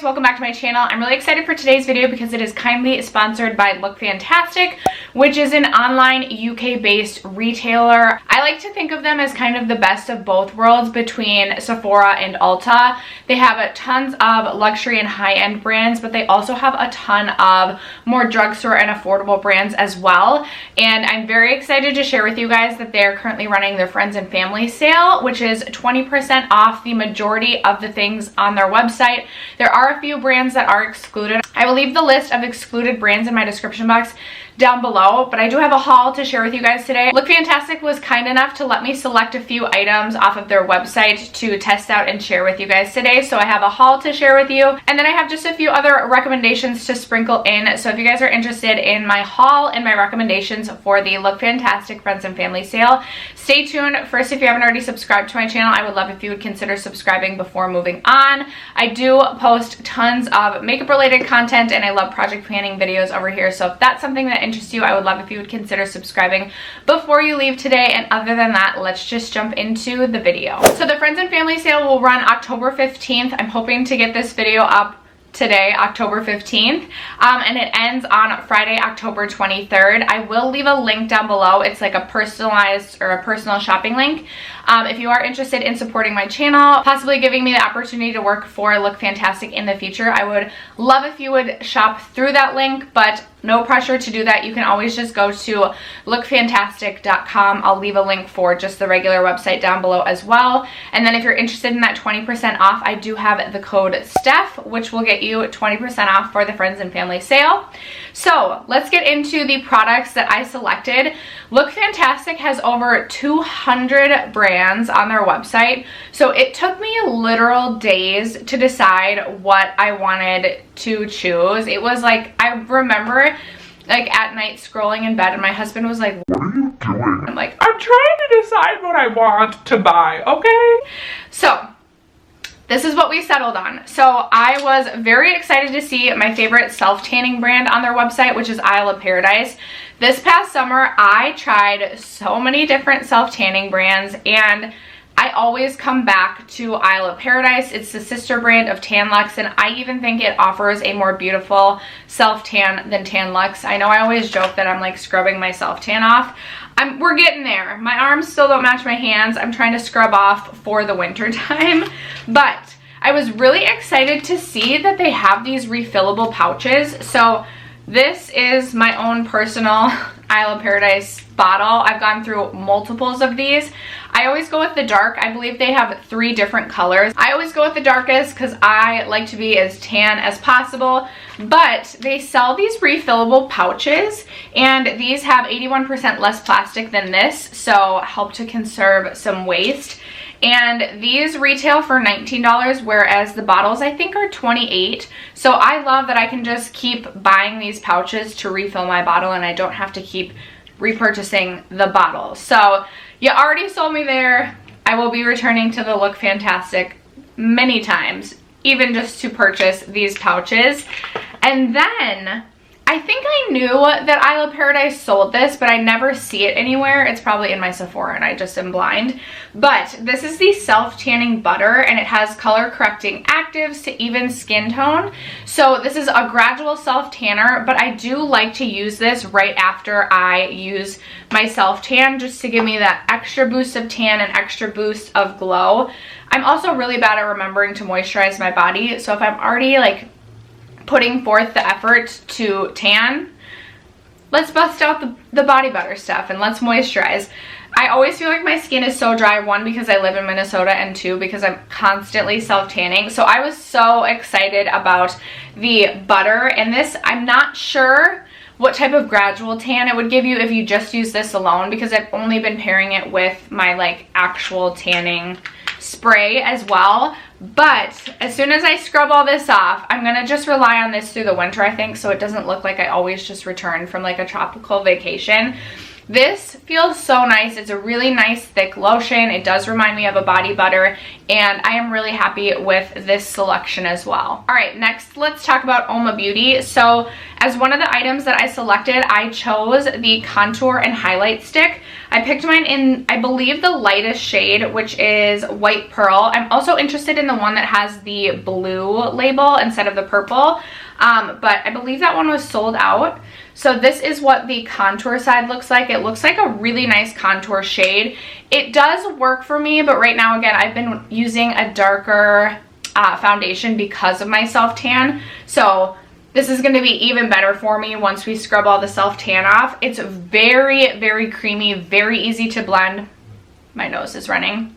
welcome back to my channel. I'm really excited for today's video because it is kindly sponsored by Look Fantastic, which is an online UK-based retailer. I like to think of them as kind of the best of both worlds between Sephora and Ulta. They have tons of luxury and high-end brands, but they also have a ton of more drugstore and affordable brands as well. And I'm very excited to share with you guys that they're currently running their Friends and Family sale, which is 20% off the majority of the things on their website. There are a few brands that are excluded. I will leave the list of excluded brands in my description box down below, but I do have a haul to share with you guys today. Look Fantastic was kind enough to let me select a few items off of their website to test out and share with you guys today. So I have a haul to share with you, and then I have just a few other recommendations to sprinkle in. So if you guys are interested in my haul and my recommendations for the Look Fantastic Friends and Family sale, stay tuned. First, if you haven't already subscribed to my channel, I would love if you would consider subscribing before moving on. I do post tons of makeup related content and I love project planning videos over here. So if that's something that interests you, I would love if you would consider subscribing before you leave today. And other than that, let's just jump into the video. So the Friends and Family sale will run October 15th. I'm hoping to get this video up today, October 15th, and it ends on Friday, October 23rd. I will leave a link down below. It's like a personalized or a personal shopping link. If you are interested in supporting my channel, possibly giving me the opportunity to work for Look Fantastic in the future, I would love if you would shop through that link, but no pressure to do that. You can always just go to lookfantastic.com. I'll leave a link for just the regular website down below as well. And then if you're interested in that 20% off, I do have the code STEPH, which will get you 20% off for the Friends and Family sale. So let's get into the products that I selected. Look Fantastic has over 200 brands on their website. So it took me literal days to decide what I wanted to choose. It was like, I remember like at night scrolling in bed and my husband was like, "What are you doing?" I'm like, "I'm trying to decide what I want to buy, okay?" So this is what we settled on. So I was very excited to see my favorite self-tanning brand on their website, which is Isle of Paradise. This past summer, I tried so many different self-tanning brands and I always come back to Isle of Paradise. It's the sister brand of Tan-Luxe, and I even think it offers a more beautiful self-tan than Tan-Luxe. I know I always joke that I'm like scrubbing my self-tan off. We're getting there. My arms still don't match my hands. I'm trying to scrub off for the winter time, but I was really excited to see that they have these refillable pouches. So this is my own personal Isle of Paradise bottle. I've gone through multiples of these. I always go with the dark. I believe they have 3 different colors. I always go with the darkest because I like to be as tan as possible, but they sell these refillable pouches and these have 81% less plastic than this, so help to conserve some waste. And these retail for $19, whereas the bottles I think are $28. So I love that I can just keep buying these pouches to refill my bottle and I don't have to keep repurchasing the bottle. So you already sold me there. I will be returning to the Look Fantastic many times, even just to purchase these pouches. And then I think I knew that Isle of Paradise sold this, but I never see it anywhere. It's probably in my Sephora and I just am blind. But this is the self-tanning butter and it has color correcting actives to even skin tone. So this is a gradual self-tanner, but I do like to use this right after I use my self-tan just to give me that extra boost of tan and extra boost of glow. I'm also really bad at remembering to moisturize my body. So if I'm already like putting forth the effort to tan, let's bust out the body butter stuff and let's moisturize. I always feel like my skin is so dry, 1, because I live in Minnesota, and 2, because I'm constantly self-tanning. So I was so excited about the butter, and this, I'm not sure what type of gradual tan it would give you if you just use this alone, because I've only been pairing it with my like actual tanning spray as well. But as soon as I scrub all this off, I'm gonna just rely on this through the winter, I think, so it doesn't look like I always just return from like a tropical vacation. This feels so nice. It's a really nice thick lotion. It does remind me of a body butter, and I am really happy with this selection as well. All right, next let's talk about Uoma Beauty. So as one of the items that I selected, I chose the contour and highlight stick. I picked mine in, I believe, the lightest shade, which is White Pearl. I'm also interested in the one that has the blue label instead of the purple, but I believe that one was sold out. So this is what the contour side looks like. It looks like a really nice contour shade. It does work for me, but right now, again, I've been using a darker foundation because of my self-tan. So this is going to be even better for me once we scrub all the self-tan off. It's very, very creamy, very easy to blend. My nose is running.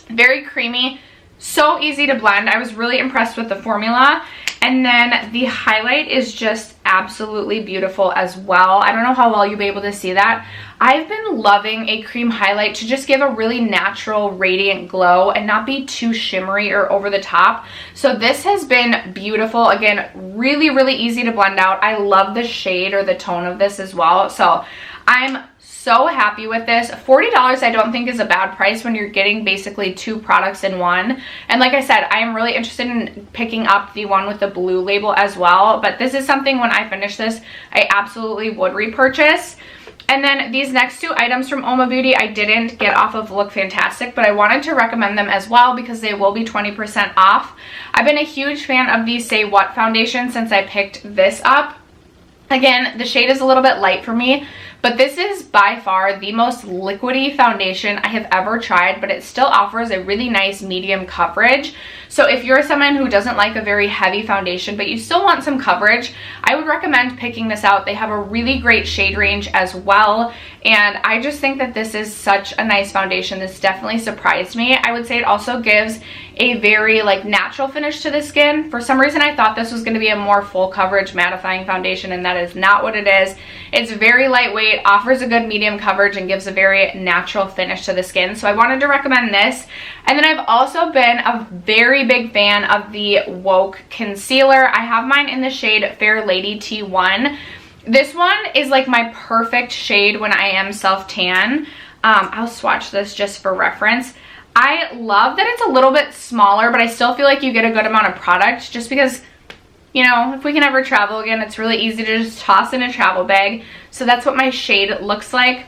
Very creamy, so easy to blend. I was really impressed with the formula. And then the highlight is just absolutely beautiful as well. I don't know how well you'll be able to see that. I've been loving a cream highlight to just give a really natural, radiant glow and not be too shimmery or over the top. So this has been beautiful. Again, really, really easy to blend out. I love the shade or the tone of this as well. So I'm so happy with this. $40 I don't think is a bad price when you're getting basically 2 products in one. And like I said, I am really interested in picking up the one with the blue label as well. But this is something when I finish this, I absolutely would repurchase. And then these next 2 items from Uoma Beauty I didn't get off of Look Fantastic, but I wanted to recommend them as well because they will be 20% off. I've been a huge fan of the Say What foundation since I picked this up. Again, the shade is a little bit light for me, but this is by far the most liquidy foundation I have ever tried, but it still offers a really nice medium coverage. So if you're someone who doesn't like a very heavy foundation, but you still want some coverage, I would recommend picking this out. They have a really great shade range as well, and I just think that this is such a nice foundation. This definitely surprised me. I would say it also gives a very natural finish to the skin. For some reason, I thought this was going to be a more full coverage mattifying foundation, and that is not what it is. It's very lightweight, offers a good medium coverage, and gives a very natural finish to the skin. So I wanted to recommend this. And then I've also been a very big fan of the Woke Concealer. I have mine in the shade Fair Lady T1. This one is like my perfect shade when I am self-tan. I'll swatch this just for reference. I love that it's a little bit smaller, but I still feel like you get a good amount of product just because, you know, if we can ever travel again, it's really easy to just toss in a travel bag. So that's what my shade looks like.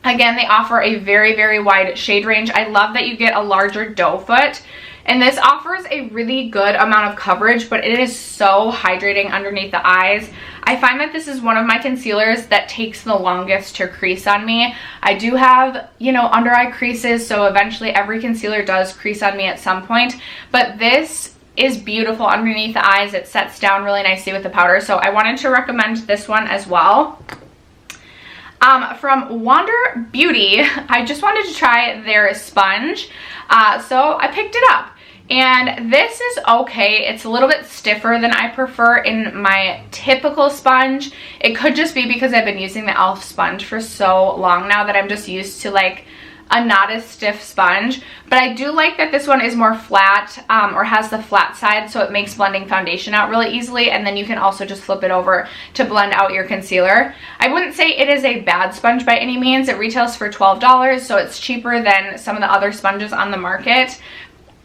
Again, they offer a very, very wide shade range. I love that you get a larger doe foot. And this offers a really good amount of coverage, but it is so hydrating underneath the eyes. I find that this is one of my concealers that takes the longest to crease on me. I do have, you know, under eye creases, so eventually every concealer does crease on me at some point. But this is beautiful underneath the eyes. It sets down really nicely with the powder, so I wanted to recommend this one as well. From Wander Beauty, I just wanted to try their sponge, so I picked it up. And this is okay. It's a little bit stiffer than I prefer in my typical sponge. It could just be because I've been using the e.l.f. sponge for so long now that I'm just used to like a not as stiff sponge. But I do like that this one is more flat, or has the flat side, so it makes blending foundation out really easily, and then you can also just flip it over to blend out your concealer. I wouldn't say it is a bad sponge by any means. It retails for $12, so it's cheaper than some of the other sponges on the market.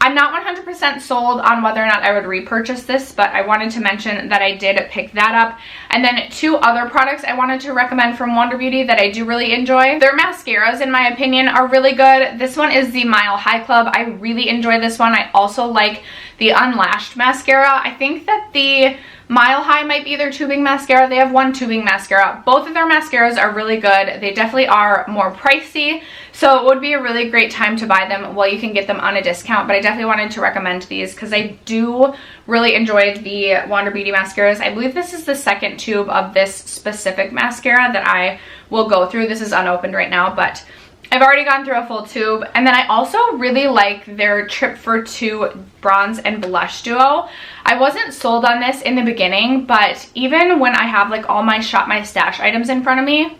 I'm not 100% sold on whether or not I would repurchase this, but I wanted to mention that I did pick that up. And then 2 other products I wanted to recommend from Wander Beauty that I do really enjoy. Their mascaras, in my opinion, are really good. This one is the Mile High Club. I really enjoy this one. I also like the Unlashed mascara. I think that the Mile High might be their tubing mascara. They have one tubing mascara. Both of their mascaras are really good. They definitely are more pricey, so it would be a really great time to buy them while you can get them on a discount. But I definitely wanted to recommend these because I do really enjoy the Wander Beauty mascaras. I believe this is the second tube of this specific mascara that I will go through. This is unopened right now, but I've already gone through a full tube. And then I also really like their Trip for Two Bronze and Blush Duo. I wasn't sold on this in the beginning, but even when I have like all my Shop My Stash items in front of me,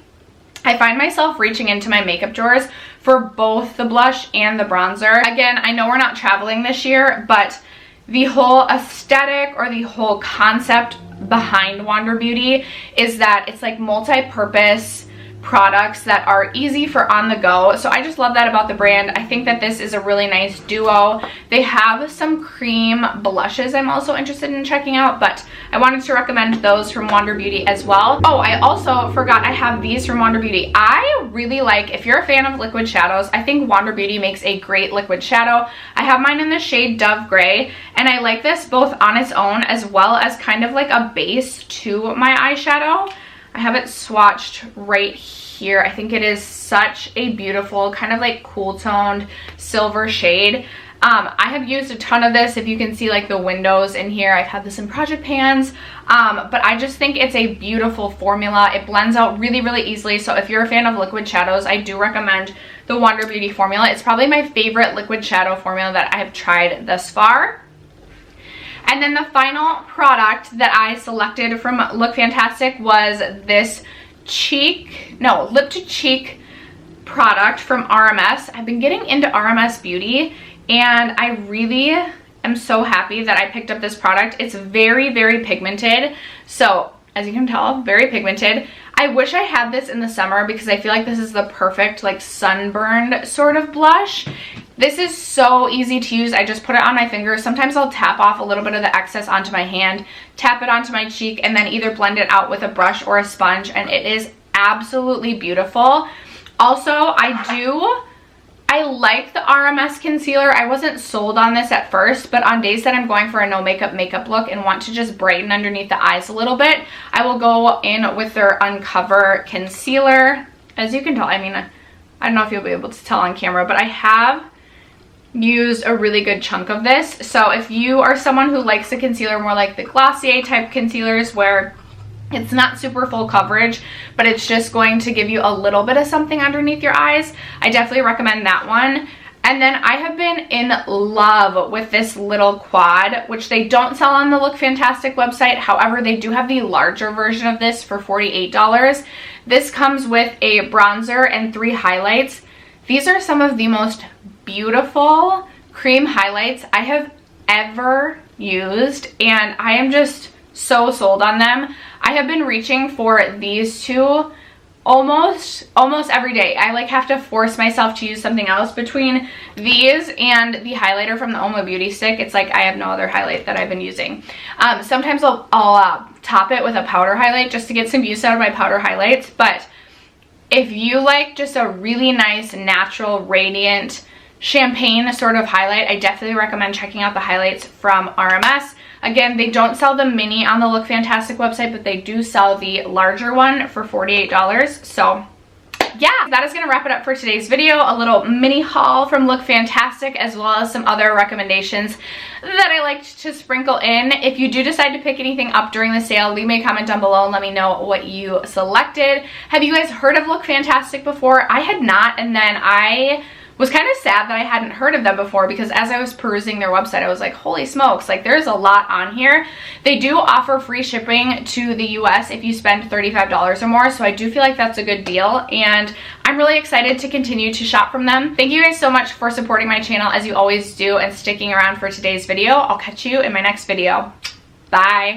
I find myself reaching into my makeup drawers for both the blush and the bronzer. Again, I know we're not traveling this year, but the whole aesthetic or the whole concept behind Wander Beauty is that it's like multi-purpose products that are easy for on the go. So I just love that about the brand. I think that this is a really nice duo. They have some cream blushes I'm also interested in checking out, but I wanted to recommend those from Wander Beauty as well. Oh, I also forgot I have these from Wander Beauty. I really like, if you're a fan of liquid shadows, I think Wander Beauty makes a great liquid shadow. I have mine in the shade Dove Gray, and I like this both on its own as well as kind of like a base to my eyeshadow. I have it swatched right here. I think it is such a beautiful kind of like cool toned silver shade. I have used a ton of this. If you can see like the windows in here, I've had this in project pans, but I just think it's a beautiful formula. It blends out really, really easily. So if you're a fan of liquid shadows, I do recommend the Wander Beauty formula. It's probably my favorite liquid shadow formula that I have tried thus far. And then the final product that I selected from Look Fantastic was this lip to cheek product from RMS. I've been getting into RMS Beauty, and I really am so happy that I picked up this product. It's very, very pigmented. So as you can tell, very pigmented. I wish I had this in the summer because I feel like this is the perfect like sunburned sort of blush. This is so easy to use. I just put it on my finger. Sometimes I'll tap off a little bit of the excess onto my hand, tap it onto my cheek, and then either blend it out with a brush or a sponge, and it is absolutely beautiful. Also, I like the RMS concealer. I wasn't sold on this at first, but on days that I'm going for a no makeup look and want to just brighten underneath the eyes a little bit, I will go in with their Uncover concealer. As you can tell, I mean, I don't know if you'll be able to tell on camera, but I have used a really good chunk of this. So if you are someone who likes a concealer more like the Glossier type concealers where it's not super full coverage, but it's just going to give you a little bit of something underneath your eyes, I definitely recommend that one. And then I have been in love with this little quad, which they don't sell on the Look Fantastic website. However, they do have the larger version of this for $48. This comes with a bronzer and 3 highlights. These are some of the most beautiful cream highlights I have ever used, and I am just so sold on them. I have been reaching for these two almost every day. I like have to force myself to use something else between these and the highlighter from the Uoma Beauty Stick. It's like I have no other highlight that I've been using. Sometimes I'll top it with a powder highlight just to get some use out of my powder highlights, but if you like just a really nice, natural, radiant, champagne sort of highlight, I definitely recommend checking out the highlights from RMS. Again, they don't sell the mini on the Look Fantastic website, but they do sell the larger one for $48. So yeah, that is going to wrap it up for today's video. A little mini haul from Look Fantastic, as well as some other recommendations that I liked to sprinkle in. If you do decide to pick anything up during the sale, leave me a comment down below and let me know what you selected. Have you guys heard of Look Fantastic before? I had not, and then I was kind of sad that I hadn't heard of them before, because as I was perusing their website, I was like, holy smokes, like there's a lot on here. They do offer free shipping to the US if you spend $35 or more, so I do feel like that's a good deal, and I'm really excited to continue to shop from them. Thank you guys so much for supporting my channel as you always do and sticking around for today's video. I'll catch you in my next video. Bye.